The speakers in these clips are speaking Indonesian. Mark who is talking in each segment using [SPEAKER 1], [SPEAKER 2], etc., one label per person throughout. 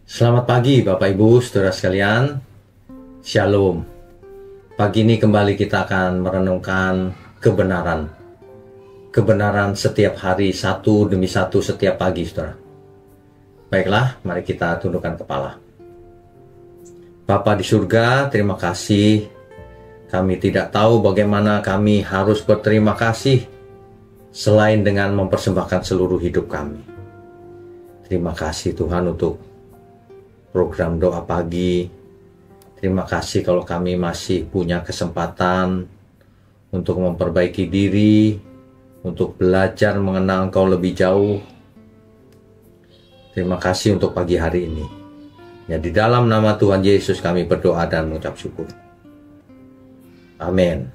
[SPEAKER 1] Selamat pagi Bapak Ibu, saudara sekalian. Shalom. Pagi ini kembali kita akan merenungkan kebenaran. Kebenaran setiap hari, satu demi satu setiap pagi, saudara. Baiklah, mari kita tundukkan kepala. Bapa di surga, terima kasih. Kami tidak tahu bagaimana kami harus berterima kasih selain dengan mempersembahkan seluruh hidup kami. Terima kasih Tuhan untuk program doa pagi. Terima kasih kalau kami masih punya kesempatan untuk memperbaiki diri, untuk belajar mengenal Engkau lebih jauh. Terima kasih untuk pagi hari ini. Ya, di dalam nama Tuhan Yesus kami berdoa dan mengucap syukur. Amin.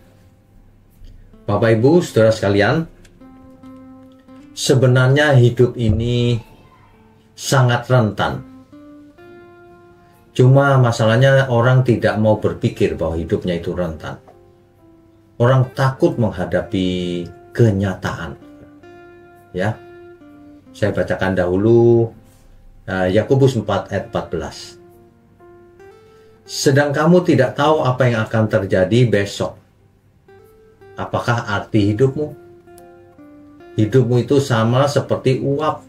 [SPEAKER 1] Bapak Ibu, saudara sekalian, sebenarnya hidup ini sangat rentan. Cuma masalahnya orang tidak mau berpikir bahwa hidupnya itu rentan. Orang takut menghadapi kenyataan. Ya, saya bacakan dahulu Yakobus 4 ayat 14. Sedang kamu tidak tahu apa yang akan terjadi besok. Apakah arti hidupmu? Hidupmu itu sama seperti uap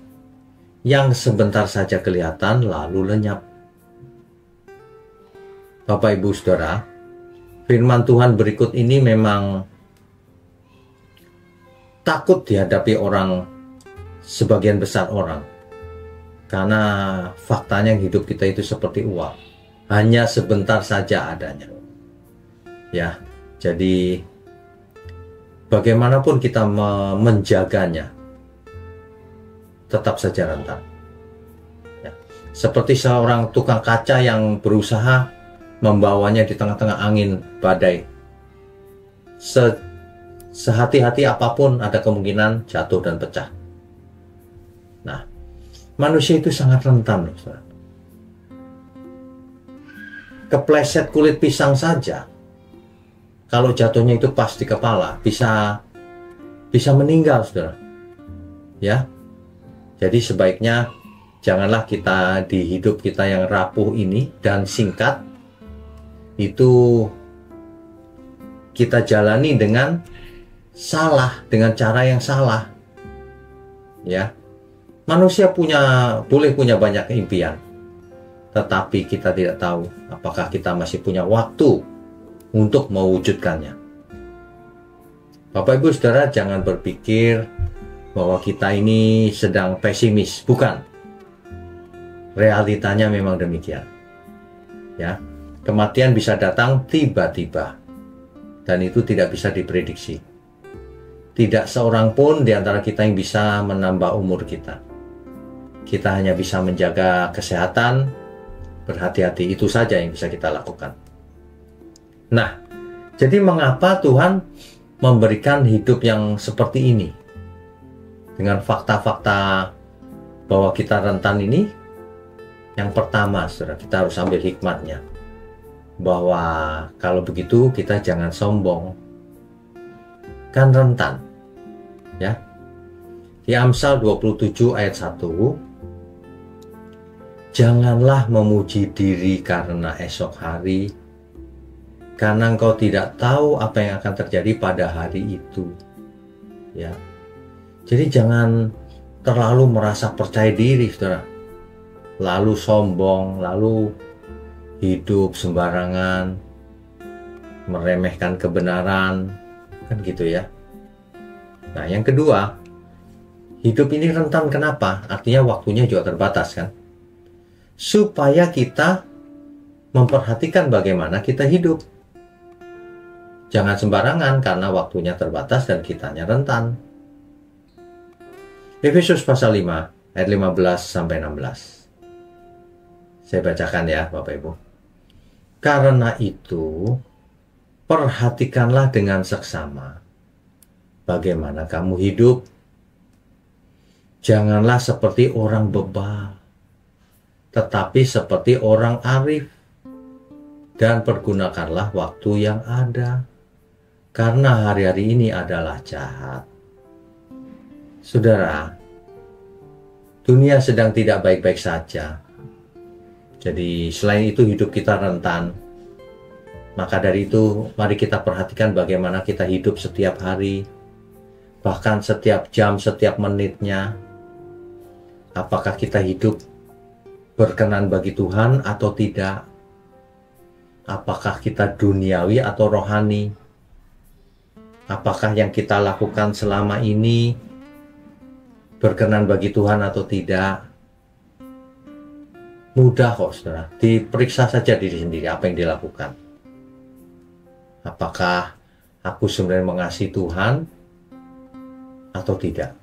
[SPEAKER 1] yang sebentar saja kelihatan lalu lenyap. Bapak Ibu Saudara, firman Tuhan berikut ini memang takut dihadapi orang, sebagian besar orang. Karena faktanya hidup kita itu seperti uap, hanya sebentar saja adanya. Ya, jadi bagaimanapun kita menjaganya, tetap saja rentan. Ya, seperti seorang tukang kaca yang berusaha membawanya di tengah-tengah angin badai. Sehati-hati apapun ada kemungkinan jatuh dan pecah. Nah, manusia itu sangat rentan, saudara. Kepleset kulit pisang saja, kalau jatuhnya itu pas di kepala, bisa meninggal, saudara. Ya, jadi sebaiknya janganlah kita di hidup kita yang rapuh ini dan singkat itu kita jalani dengan salah, dengan cara yang salah. Ya, manusia boleh punya banyak impian, tetapi kita tidak tahu apakah kita masih punya waktu untuk mewujudkannya. Bapak Ibu Saudara, jangan berpikir bahwa kita ini sedang pesimis, bukan. Realitanya memang demikian. Ya, kematian bisa datang tiba-tiba, dan itu tidak bisa diprediksi. Tidak seorang pun di antara kita yang bisa menambah umur kita. Kita hanya bisa menjaga kesehatan, berhati-hati, itu saja yang bisa kita lakukan. Nah, jadi mengapa Tuhan memberikan hidup yang seperti ini? Dengan fakta-fakta bahwa kita rentan ini, yang pertama, saudara, kita harus ambil hikmatnya. Bahwa kalau begitu kita jangan sombong, kan rentan. Ya, di Amsal 27 ayat 1, janganlah memuji diri karena esok hari, karena engkau tidak tahu apa yang akan terjadi pada hari itu. Ya, jadi jangan terlalu merasa percaya diri, saudara, lalu sombong, lalu hidup sembarangan, meremehkan kebenaran, kan gitu ya. Nah, yang kedua, hidup ini rentan kenapa? Artinya waktunya juga terbatas, kan? Supaya kita memperhatikan bagaimana kita hidup. Jangan sembarangan karena waktunya terbatas dan kitanya rentan. Efesus pasal 5 ayat 15 sampai 16. Saya bacakan ya, Bapak Ibu. Karena itu, perhatikanlah dengan seksama bagaimana kamu hidup. Janganlah seperti orang bebal, tetapi seperti orang arif. Dan pergunakanlah waktu yang ada, karena hari-hari ini adalah jahat. Saudara, dunia sedang tidak baik-baik saja. Jadi selain itu hidup kita rentan. Maka dari itu mari kita perhatikan bagaimana kita hidup setiap hari, bahkan setiap jam, setiap menitnya. Apakah kita hidup berkenan bagi Tuhan atau tidak? Apakah kita duniawi atau rohani? Apakah yang kita lakukan selama ini berkenan bagi Tuhan atau tidak? Mudah kok saudara, diperiksa saja diri sendiri apa yang dilakukan. Apakah aku sebenarnya mengasihi Tuhan atau tidak?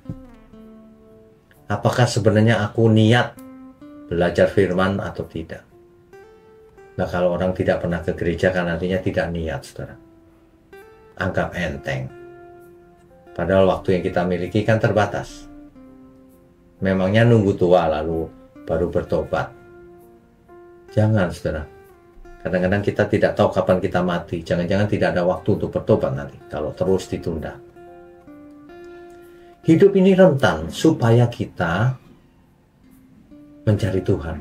[SPEAKER 1] Apakah sebenarnya aku niat belajar firman atau tidak? Nah, kalau orang tidak pernah ke gereja kan artinya tidak niat, saudara. Anggap enteng. Padahal waktu yang kita miliki kan terbatas. Memangnya nunggu tua lalu baru bertobat? Jangan, saudara. Kadang-kadang kita tidak tahu kapan kita mati. Jangan-jangan tidak ada waktu untuk bertobat nanti kalau terus ditunda. Hidup ini rentan supaya kita mencari Tuhan.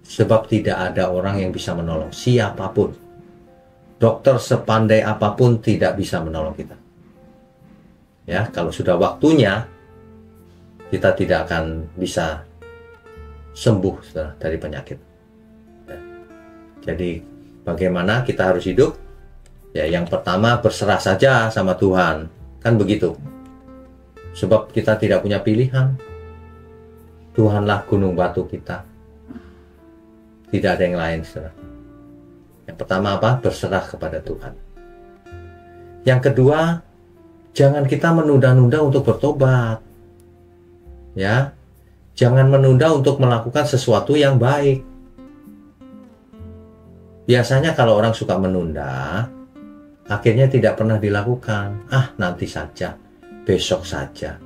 [SPEAKER 1] Sebab tidak ada orang yang bisa menolong, siapapun. Dokter sepandai apapun tidak bisa menolong kita. Ya, kalau sudah waktunya, kita tidak akan bisa sembuh saudara, dari penyakit. Ya. Jadi bagaimana kita harus hidup? Ya, yang pertama berserah saja sama Tuhan. Kan begitu. Sebab kita tidak punya pilihan. Tuhanlah gunung batu kita. Tidak ada yang lain, saudara. Yang pertama apa? Berserah kepada Tuhan. Yang kedua, jangan kita menunda-nunda untuk bertobat. Ya. Jangan menunda untuk melakukan sesuatu yang baik. Biasanya kalau orang suka menunda, akhirnya tidak pernah dilakukan. Ah, nanti saja, besok saja.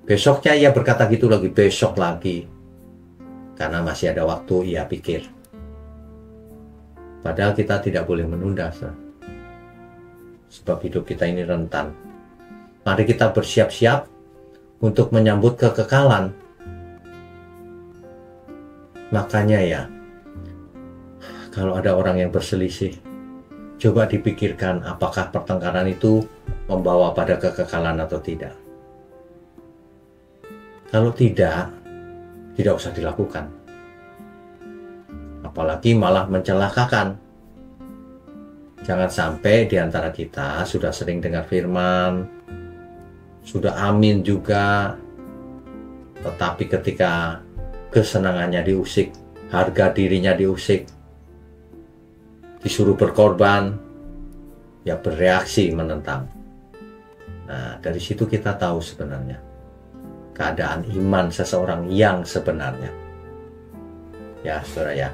[SPEAKER 1] Besoknya ia berkata gitu lagi, besok lagi. Karena masih ada waktu, ia pikir. Padahal kita tidak boleh menunda, sebab hidup kita ini rentan. Mari kita bersiap-siap untuk menyambut kekekalan. Makanya ya, kalau ada orang yang berselisih, coba dipikirkan apakah pertengkaran itu membawa pada kekekalan atau tidak. Kalau tidak usah dilakukan. Apalagi malah mencelakakan. Jangan sampai di antara kita sudah sering dengar firman, sudah amin juga, tetapi ketika kesenangannya diusik, harga dirinya diusik, disuruh berkorban, ya bereaksi menentang. Nah, dari situ kita tahu sebenarnya keadaan iman seseorang yang sebenarnya. Ya, saudara ya.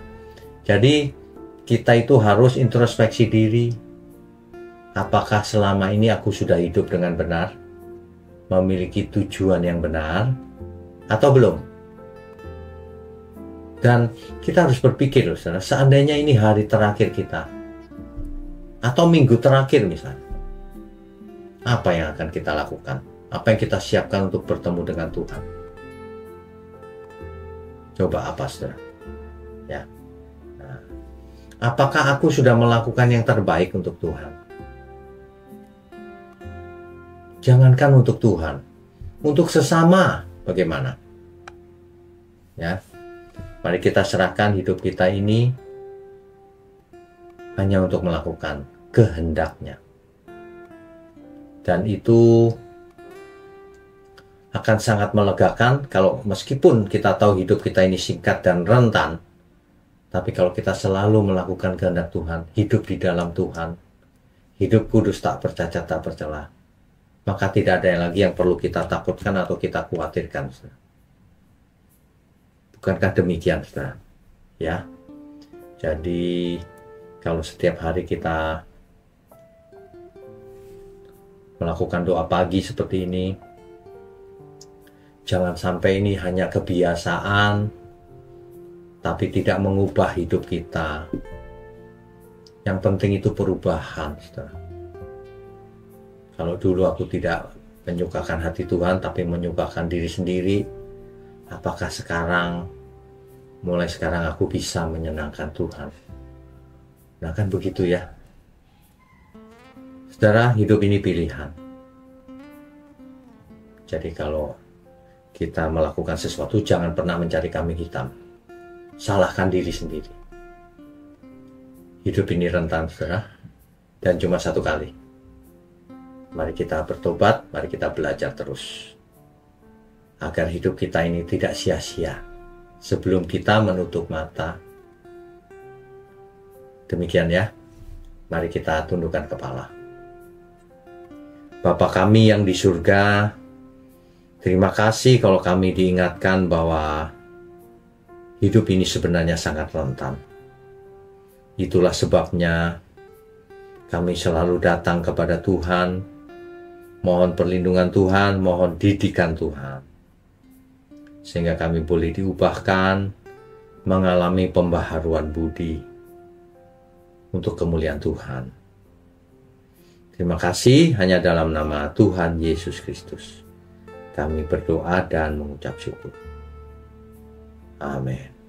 [SPEAKER 1] Jadi, kita itu harus introspeksi diri. Apakah selama ini aku sudah hidup dengan benar? Memiliki tujuan yang benar? Atau belum? Dan kita harus berpikir, saudara, seandainya ini hari terakhir kita, atau minggu terakhir misalnya, apa yang akan kita lakukan? Apa yang kita siapkan untuk bertemu dengan Tuhan? Coba apa, saudara? Ya. Nah, apakah aku sudah melakukan yang terbaik untuk Tuhan? Jangankan untuk Tuhan, untuk sesama bagaimana? Ya. Mari kita serahkan hidup kita ini hanya untuk melakukan kehendaknya. Dan itu akan sangat melegakan kalau meskipun kita tahu hidup kita ini singkat dan rentan, tapi kalau kita selalu melakukan kehendak Tuhan, hidup di dalam Tuhan, hidup kudus tak bercacat tak bercela, maka tidak ada lagi yang perlu kita takutkan atau kita khawatirkan. Bukankah demikian, saudara? Ya. Jadi kalau setiap hari kita melakukan doa pagi seperti ini, jangan sampai ini hanya kebiasaan, tapi tidak mengubah hidup kita. Yang penting itu perubahan, saudara. Kalau dulu aku tidak menyukakan hati Tuhan, tapi menyukakan diri sendiri, apakah sekarang mulai sekarang aku bisa menyenangkan Tuhan. Nah kan begitu ya. Saudara, hidup ini pilihan. Jadi kalau kita melakukan sesuatu, jangan pernah mencari kambing hitam. Salahkan diri sendiri. Hidup ini rentan, saudara, dan cuma satu kali. Mari kita bertobat, mari kita belajar terus. Agar hidup kita ini tidak sia-sia sebelum kita menutup mata. Demikian ya, mari kita tundukkan kepala. Bapa kami yang di surga, terima kasih kalau kami diingatkan bahwa hidup ini sebenarnya sangat rentan. Itulah sebabnya kami selalu datang kepada Tuhan, mohon perlindungan Tuhan, mohon didikan Tuhan. Sehingga kami boleh diubahkan, mengalami pembaharuan budi untuk kemuliaan Tuhan. Terima kasih, hanya dalam nama Tuhan Yesus Kristus kami berdoa dan mengucap syukur. Amin.